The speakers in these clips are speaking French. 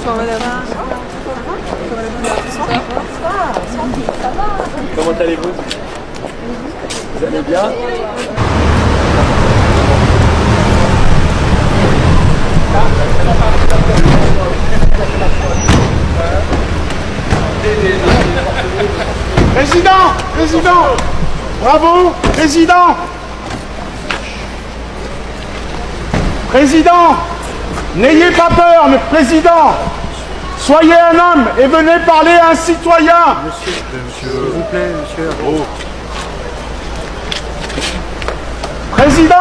Bonsoir madame. Comment allez-vous? Vous allez bien? Président, bravo, Président, n'ayez pas peur, mais Président, soyez un homme et venez parler à un citoyen. Monsieur, s'il vous plaît, monsieur. Oh. Président,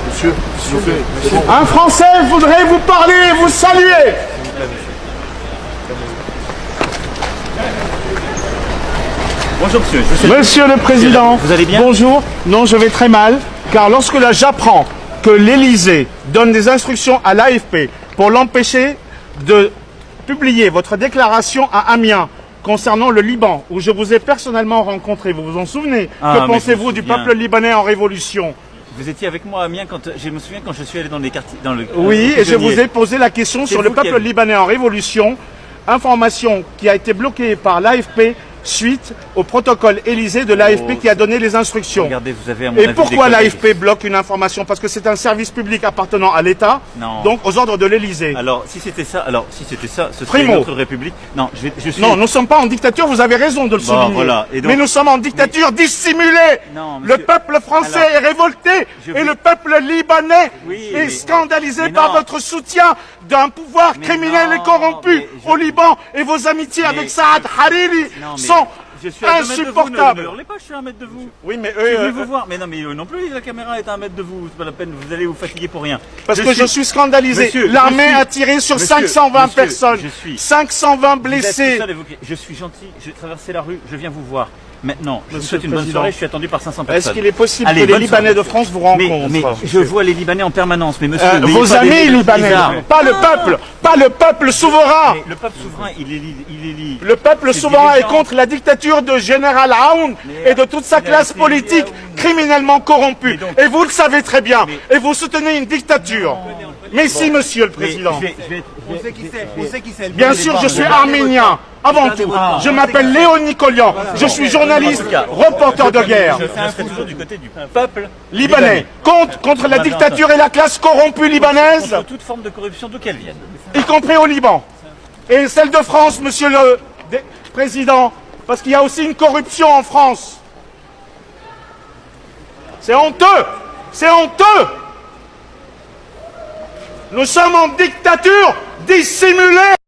Monsieur, s'il vous plaît, monsieur. un Français voudrait vous parler et vous saluer. Bonjour monsieur. Monsieur le Président, vous allez bien? Bonjour. Non, je vais très mal, car lorsque là j'apprends que l'Élysée donne des instructions à l'AFP pour l'empêcher de publier votre déclaration à Amiens concernant le Liban, où je vous ai personnellement rencontré, vous vous en souvenez? Que pensez-vous du peuple libanais en révolution? Vous étiez avec moi à Amiens quand je me souviens quand je suis allé dans les quartiers, dans le. Oui, et je vous ai posé la question sur le peuple libanais en révolution, information qui a été bloquée par l'AFP suite au protocole Élysée de l'AFP qui a donné les instructions. Regardez, vous avez à mon Et avis pourquoi l'AFP bloque une information? Parce que c'est un service public appartenant à l'État, donc aux ordres de l'Élysée. Alors, si c'était ça, ce serait notre République. Non, je suis. Non, nous ne sommes pas en dictature, vous avez raison de le souligner. Voilà. Et donc, mais nous sommes en dictature dissimulée. Non, monsieur, le peuple français est révolté et le peuple libanais est scandalisé par votre soutien d'un pouvoir criminel et corrompu au Liban, et vos amitiés avec Saad Hariri sont insupportables. Ne hurlez pas, je suis à 1 mètre de vous. Oui, mais je suis venu vous voir. Mais non, mais eux non plus, la caméra est à 1 mètre de vous. C'est pas la peine, vous allez vous fatiguer pour rien. Parce que je suis scandalisé. L'armée a tiré sur 520 personnes, 520 blessés. Je suis gentil, j'ai traversé la rue, je viens vous voir. Maintenant, je vous souhaite une bonne soirée, je suis attendu par 500 personnes. Est-ce qu'il est possible que les Libanais de France vous rencontrent? Mais je vois les Libanais en permanence, mais monsieur... vos amis libanais, pas le peuple souverain. Mais le peuple souverain, il est le peuple souverain est contre la dictature de Général Aoun et de toute sa classe politique criminellement corrompue. Et vous le savez très bien. Et vous soutenez une dictature. Mais si, monsieur le Président. On sait qui c'est. Bien sûr, je suis arménien. Avant tout, je m'appelle Léon Nicolian, je suis journaliste, reporter de guerre. Je serai toujours du côté du peuple libanais, contre la dictature et la classe corrompue libanaise, contre toute forme de corruption d'où qu'elle vienne. Y compris au Liban. Et celle de France, monsieur le Président, parce qu'il y a aussi une corruption en France. C'est honteux, c'est honteux. Nous sommes en dictature dissimulée.